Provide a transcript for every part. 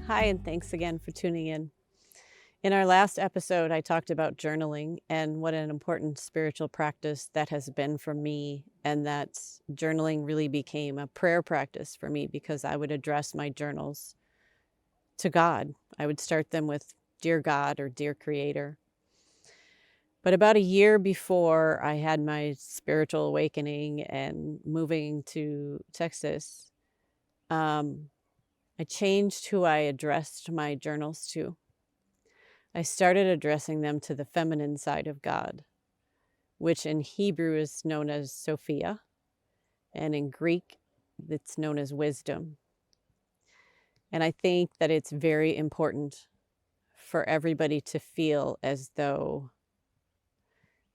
Hi, and thanks again for tuning in. In our last episode, I talked about journaling and what an important spiritual practice that has been for me, and that journaling really became a prayer practice for me because I would address my journals to God. I would start them with Dear God or Dear Creator. But about a year before I had my spiritual awakening and moving to Texas, I changed who I addressed my journals to. I started addressing them to the feminine side of God, which in Hebrew is known as Sophia, and in Greek, it's known as wisdom. And I think that it's very important for everybody to feel as though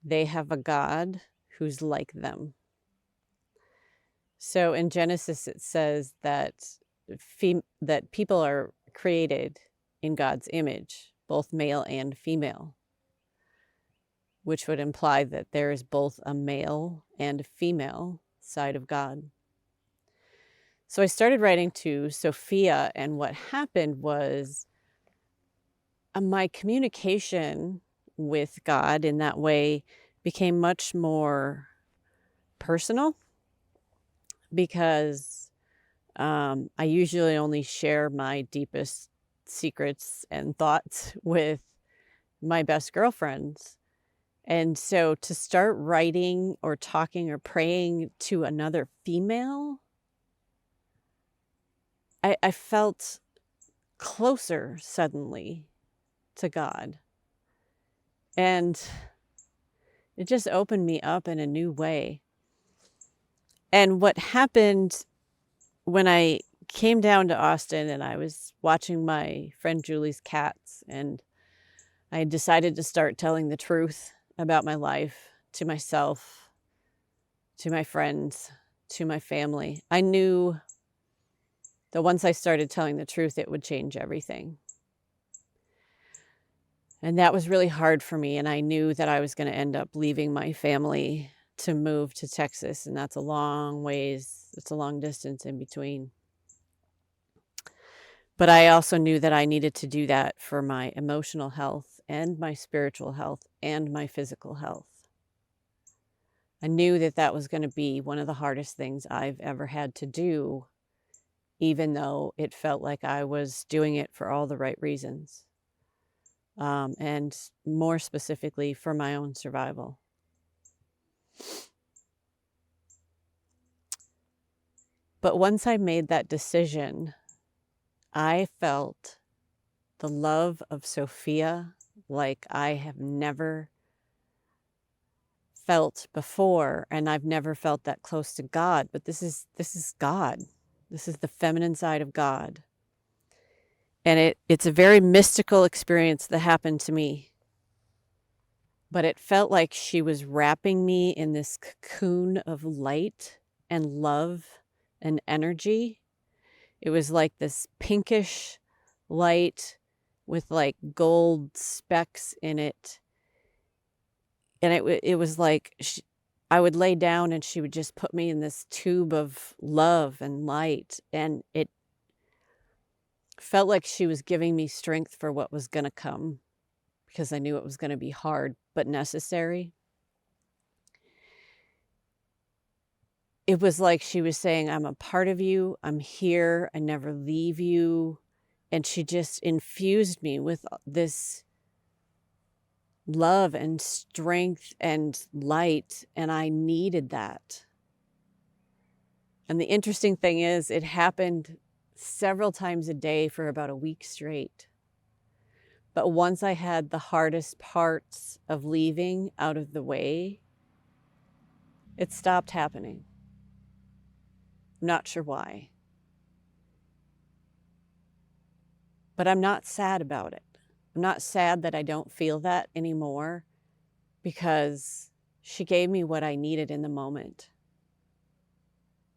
they have a God who's like them. So in Genesis, it says that people are created in God's image, both male and female, which would imply that there is both a male and a female side of God. So I started writing to Sophia, and what happened was my communication with God in that way became much more personal because I usually only share my deepest secrets and thoughts with my best girlfriends. And so to start writing or talking or praying to another female, I felt closer suddenly to God. And it just opened me up in a new way. And what happened when I came down to Austin and I was watching my friend Julie's cats, and I decided to start telling the truth about my life to myself, to my friends, to my family. I knew that once I started telling the truth, it would change everything. And that was really hard for me. And I knew that I was going to end up leaving my family to move to Texas. And that's a long ways, it's a long distance in between. But I also knew that I needed to do that for my emotional health and my spiritual health and my physical health. I knew that that was going to be one of the hardest things I've ever had to do, even though it felt like I was doing it for all the right reasons. And more specifically for my own survival. But once I made that decision, I felt the love of Sophia like I have never felt before, and I've never felt that close to God. But this is God. This is the feminine side of God. And it's a very mystical experience that happened to me. But it felt like she was wrapping me in this cocoon of light and love and energy. It was like this pinkish light with like gold specks in it. And it was like I would lay down and she would just put me in this tube of love and light. And it felt like she was giving me strength for what was going to come, because I knew it was going to be hard but necessary. It was like she was saying, I'm a part of you. I'm here. I never leave you. And she just infused me with this love and strength and light. And I needed that. And the interesting thing is, it happened several times a day for about a week straight. But once I had the hardest parts of leaving out of the way, it stopped happening. I'm not sure why. But I'm not sad about it. I'm not sad that I don't feel that anymore, because she gave me what I needed in the moment.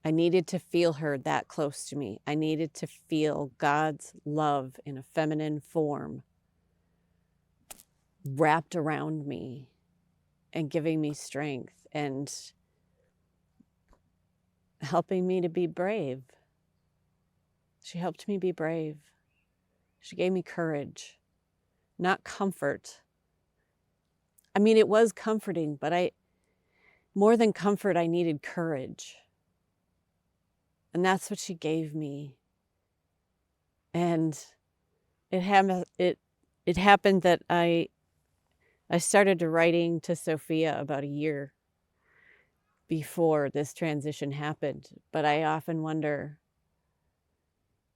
I needed to feel her that close to me. I needed to feel God's love in a feminine form wrapped around me and giving me strength and helping me to be brave. She helped me be brave. She gave me courage, not comfort. I mean, it was comforting, but more than comfort, I needed courage. And that's what she gave me. And it happened that I started writing to Sophia about a year before this transition happened. But I often wonder,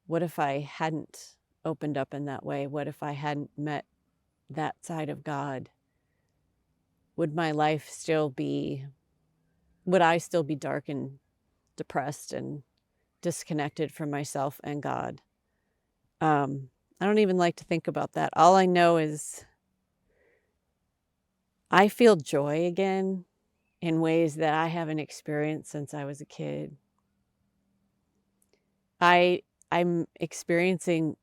what if I hadn't opened up in that way? What if I hadn't met that side of God? Would my life still be, would I still be dark and depressed and disconnected from myself and God? I don't even like to think about that. All I know is I feel joy again in ways that I haven't experienced since I was a kid. I'm experiencing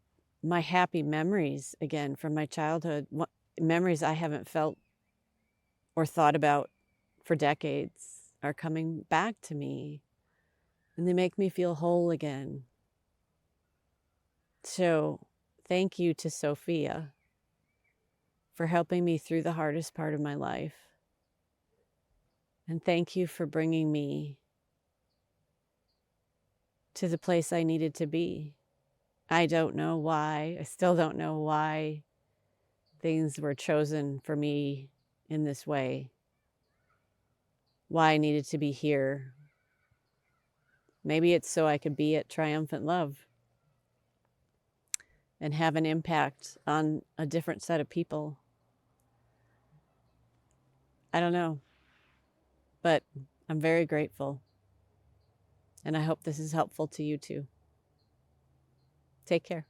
my happy memories again from my childhood, memories I haven't felt or thought about for decades are coming back to me, and they make me feel whole again. So thank you to Sophia for helping me through the hardest part of my life. And thank you for bringing me to the place I needed to be. I don't know why. I still don't know why things were chosen for me in this way. Why I needed to be here. Maybe it's so I could be at Triumphant Love and have an impact on a different set of people. I don't know. But I'm very grateful. And I hope this is helpful to you too. Take care.